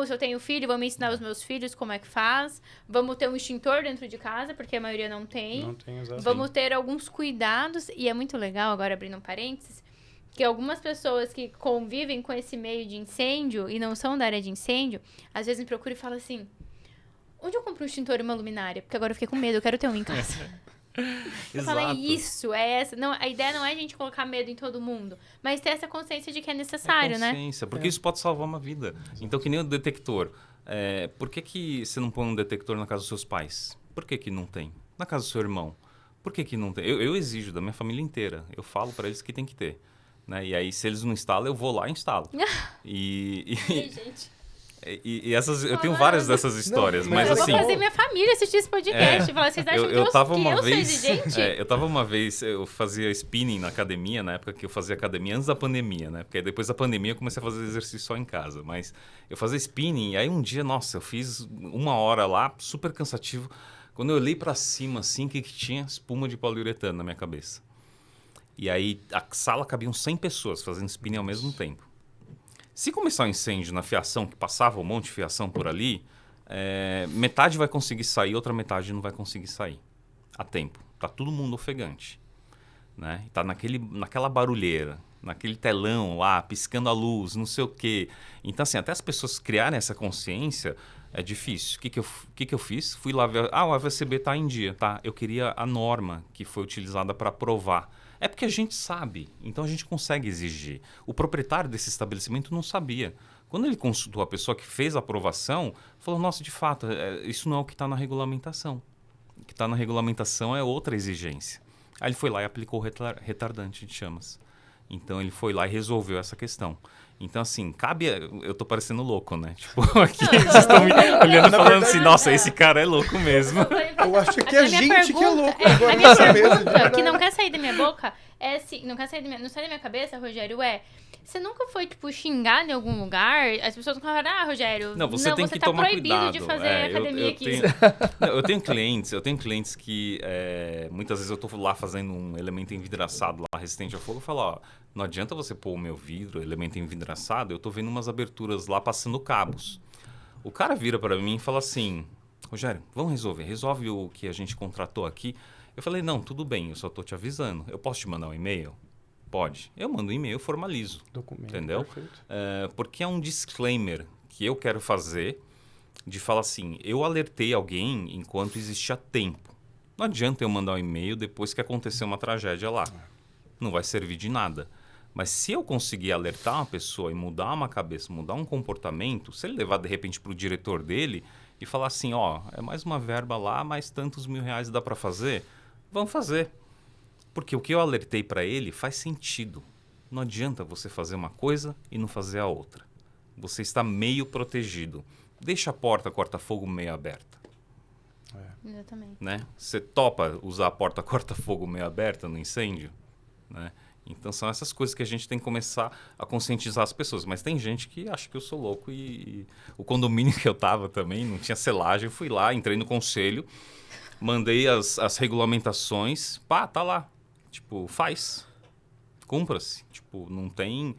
Se eu tenho filho, vamos ensinar os meus filhos como é que faz. Vamos ter um extintor dentro de casa, porque a maioria não tem. Não tem, exatamente. Vamos ter alguns cuidados. E é muito legal, agora abrindo um parênteses, que algumas pessoas que convivem com esse meio de incêndio e não são da área de incêndio, às vezes me procuram e falam assim, onde eu compro um extintor e uma luminária? Porque agora eu fiquei com medo, eu quero ter um em casa. Eu falei, isso, é essa. Não, a ideia não é a gente colocar medo em todo mundo, mas ter essa consciência de que é necessário, né? Porque isso pode salvar uma vida. Então, que nem o detector. Por que você não põe um detector na casa dos seus pais? Por que não tem? Na casa do seu irmão? Por que não tem? Eu exijo da minha família inteira. Eu falo para eles que tem que ter. Né? E aí, se eles não instalam, eu vou lá e instalo. Gente. E essas, eu tenho várias dessas histórias, mas eu assim... vou fazer minha família assistir esse podcast. Falar, vocês acham que eu sou exigente? Eu tava uma vez, eu fazia spinning na academia, na época que eu fazia academia, antes da pandemia, né? Porque aí depois da pandemia eu comecei a fazer exercício só em casa. Mas eu fazia spinning, e aí um dia, nossa, eu fiz 1 hora lá, super cansativo. Quando eu olhei pra cima, assim, o que tinha? Espuma de poliuretano na minha cabeça. E aí a sala cabiam 100 pessoas fazendo spinning ao mesmo tempo. Se começar um incêndio na fiação, que passava um monte de fiação por ali, metade vai conseguir sair, outra metade não vai conseguir sair a tempo. Tá todo mundo ofegante. Né? Tá naquela barulheira, naquele telão lá, piscando a luz, não sei o quê. Então, assim, até as pessoas criarem essa consciência é difícil. O que eu fiz? Fui lá ver, o AVCB tá em dia, tá? Eu queria a norma que foi utilizada para aprovar. É porque a gente sabe, então a gente consegue exigir. O proprietário desse estabelecimento não sabia. Quando ele consultou a pessoa que fez a aprovação, falou, nossa, de fato, isso não é o que está na regulamentação. O que está na regulamentação é outra exigência. Aí ele foi lá e aplicou o retardante de chamas. Então ele foi lá e resolveu essa questão. Então, assim, cabe... Eu tô parecendo louco, né? Tipo, aqui vocês estão me olhando e falando assim, nossa, esse cara é louco mesmo. Eu acho que a gente que é louco. A minha pergunta, que não quer sair da minha boca, é assim, não sai da minha cabeça, Rogério, você nunca foi, tipo, xingado em algum lugar? As pessoas não falam, Rogério, você tem que tá tomar proibido cuidado. de fazer academia aqui. Eu tenho clientes que muitas vezes eu tô lá fazendo um elemento envidraçado lá, resistente a fogo, eu falo, ó, não adianta você pôr o meu vidro, elemento envidraçado, eu tô vendo umas aberturas lá passando cabos. O cara vira para mim e fala assim, Rogério, vamos resolve o que a gente contratou aqui. Eu falei, não, tudo bem, eu só tô te avisando, eu posso te mandar um e-mail? Pode. Eu mando um e-mail, eu formalizo. Documento. Entendeu? Perfeito. Porque é um disclaimer que eu quero fazer de falar assim, eu alertei alguém enquanto existia tempo. Não adianta eu mandar um e-mail depois que aconteceu uma tragédia lá. Não vai servir de nada. Mas se eu conseguir alertar uma pessoa e mudar uma cabeça, mudar um comportamento, se ele levar de repente para o diretor dele e falar assim, ó, é mais uma verba lá, mais tantos R$1.000 dá para fazer, vamos fazer. Porque o que eu alertei para ele faz sentido. Não adianta você fazer uma coisa e não fazer a outra. Você está meio protegido. Deixa a porta corta-fogo meio aberta. Exatamente. Né? Você topa usar a porta corta-fogo meio aberta no incêndio? Né? Então são essas coisas que a gente tem que começar a conscientizar as pessoas. Mas tem gente que acha que eu sou louco e o condomínio que eu tava também não tinha selagem. Eu fui lá, entrei no conselho, mandei as regulamentações. Pá, tá lá. Tipo, faz. Cumpra-se. Tipo, não tem...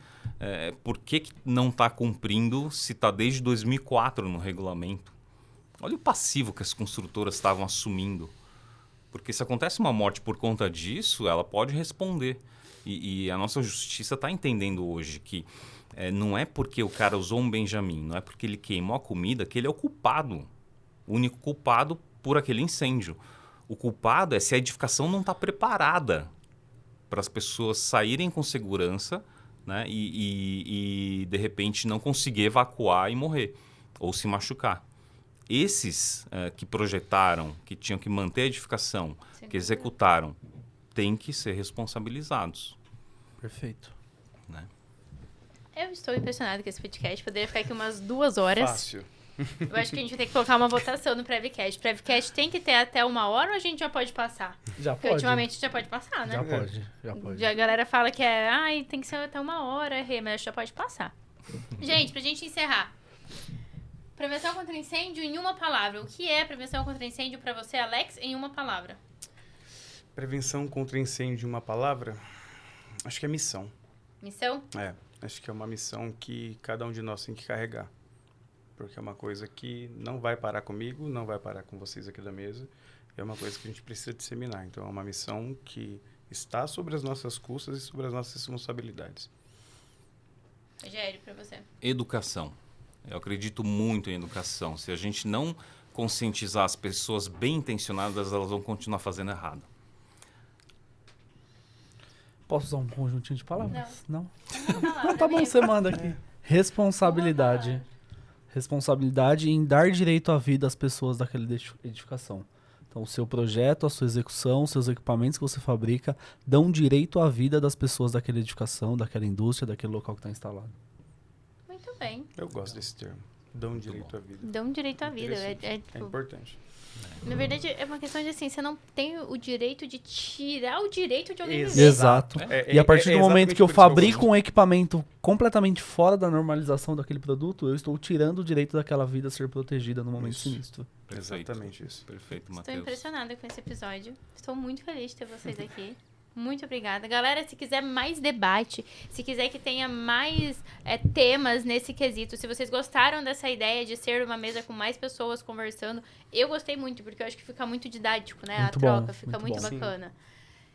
por que não tá cumprindo se tá desde 2004 no regulamento? Olha o passivo que as construtoras estavam assumindo. Porque se acontece uma morte por conta disso, ela pode responder. E a nossa justiça está entendendo hoje que não é porque o cara usou um Benjamin, não é porque ele queimou a comida que ele é o culpado. O único culpado por aquele incêndio. O culpado é se a edificação não está preparada para as pessoas saírem com segurança, né, e de repente não conseguir evacuar e morrer ou se machucar. Esses que projetaram, que tinham que manter a edificação, que executaram, têm que ser responsabilizados. Perfeito. Né? Eu estou impressionada com esse podcast. Poderia ficar aqui umas 2 horas. Fácil. Eu acho que a gente vai ter que colocar uma votação no Prevcast. Prevcast tem que ter até 1 hora ou a gente já pode passar? Já Porque pode. ultimamente já pode passar, né? Já pode. Já a galera fala que tem que ser até 1 hora, mas já pode passar. Gente, pra gente encerrar. Prevenção contra incêndio em uma palavra. O que é prevenção contra incêndio pra você, Alex, em uma palavra? Prevenção contra incêndio, uma palavra? Acho que é missão. Missão? Acho que é uma missão que cada um de nós tem que carregar. Porque é uma coisa que não vai parar comigo, não vai parar com vocês aqui da mesa. É uma coisa que a gente precisa disseminar. Então, é uma missão que está sobre as nossas custas e sobre as nossas responsabilidades. Rogério, pra você. Educação. Eu acredito muito em educação. Se a gente não conscientizar as pessoas bem intencionadas, elas vão continuar fazendo errado. Posso usar um conjuntinho de palavras? Não? Não, Tá bom, você manda aqui. Responsabilidade. Responsabilidade em dar direito à vida às pessoas daquela edificação. Então, o seu projeto, a sua execução, os seus equipamentos que você fabrica dão direito à vida das pessoas daquela edificação, daquela indústria, daquele local que está instalado. Muito bem. Eu gosto desse termo. Dão direito à vida. Dão direito à vida. Interessante. É É importante. na verdade, é uma questão de assim, você não tem o direito de tirar o direito de alguém viver. Exato. E a partir do momento que eu exatamente por isso fabrico gosto. um equipamento completamente fora da normalização daquele produto, eu estou tirando o direito daquela vida a ser protegida no momento Isso. sinistro. Perfeito. Exatamente isso. Perfeito, Estou Matheus. impressionada com esse episódio. Estou muito feliz de ter vocês aqui. Muito obrigada. Galera, se quiser mais debate, se quiser que tenha mais temas nesse quesito, se vocês gostaram dessa ideia de ser uma mesa com mais pessoas conversando, eu gostei muito, porque eu acho que fica muito didático, né? Muito a troca bom, fica muito muito bom. bacana.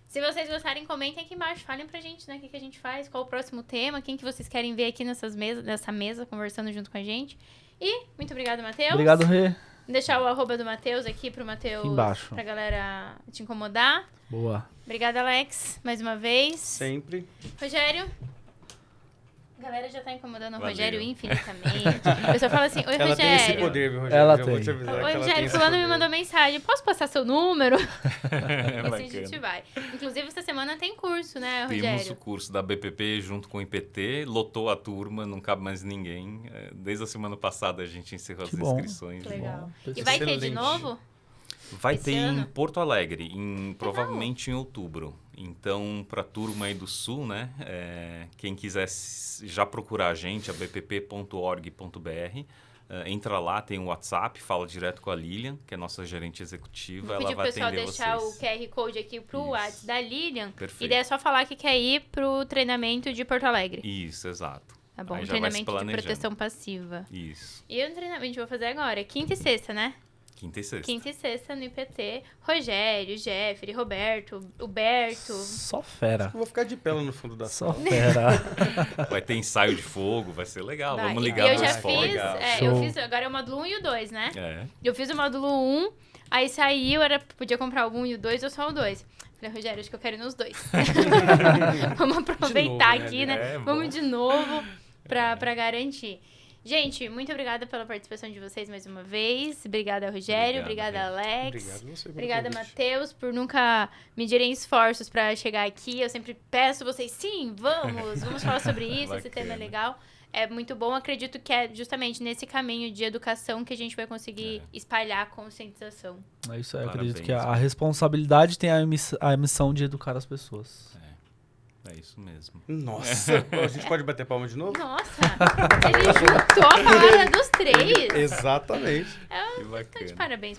Se vocês gostarem, comentem aqui embaixo. Falem pra gente, né? O que a gente faz, qual o próximo tema, quem que vocês querem ver aqui nessa mesa, conversando junto com a gente. E, muito obrigada, Matheus. Obrigado, Rê. Vou deixar o arroba do Matheus aqui pro Matheus, Aqui embaixo. pra galera te incomodar. Boa. Obrigada, Alex, mais uma vez. Sempre. Rogério. A galera já tá incomodando o Valeu. Rogério infinitamente. A pessoa fala assim, oi, Ela tem esse Rogério. poder, viu, Rogério? Ela Já vou tem. te avisar que Oi, ela tem Rogério, esse fulano me poder. mandou mensagem. Posso passar seu número? É Assim a gente bacana. vai. Inclusive, essa semana tem curso, né, Temos o Rogério? curso da BPP junto com o IPT, lotou a turma, não cabe mais ninguém. Desde a semana passada a gente encerrou Que as bom. inscrições. Legal. Bom, E vai ter de Excelente. novo? Vai Esse ter em ano? Porto Alegre, provavelmente em outubro. Então, para a turma aí do Sul, né? Quem quiser já procurar a gente, a bpp.org.br, entra lá, tem o WhatsApp, fala direto com a Lilian, que é nossa gerente executiva. Vou Ela pedir pro vai pessoal atender deixar vocês. o QR Code aqui pro Isso. WhatsApp da Lilian. Perfeito. E daí é só falar que quer ir pro treinamento de Porto Alegre. Isso, exato. Tá bom? Aí Um já vai se treinamento de planejando. proteção passiva. Isso. E o treinamento que eu vou fazer agora? Quinta e sexta, né? Quinta e sexta. Quinta e sexta no IPT. Rogério, Jeffrey, Roberto, Huberto. Só fera. Eu vou ficar de pé lá no fundo da Só sala. fera. Vai ter ensaio de fogo, vai ser legal. Vai. Vamos E ligar eu a já luz fora. fiz, Legal. eu Show. fiz, agora é o módulo 1 e o 2, né? É. Eu fiz o módulo 1, aí saiu, podia comprar o 1 e o 2 ou só o 2. Falei, Rogério, acho que eu quero ir nos dois. Vamos aproveitar né, aqui, né? É, bom. Vamos de novo pra garantir. Gente, muito obrigada pela participação de vocês mais uma vez. Obrigada, Rogério. Obrigado, Obrigada, Alex. Obrigado a você pelo Obrigada, convite. Matheus, por nunca medirem esforços pra chegar aqui. Eu sempre peço vocês, sim, vamos falar sobre isso, esse tema é Bacana. legal. É muito bom, acredito que é justamente nesse caminho de educação que a gente vai conseguir espalhar a conscientização. É isso aí, eu Parabéns, acredito que a mano. responsabilidade tem a missão de educar as pessoas. É isso mesmo. Nossa, a gente pode bater palma de novo? Nossa, ele juntou a palavra dos três. Exatamente. Que Tá de bacana. parabéns.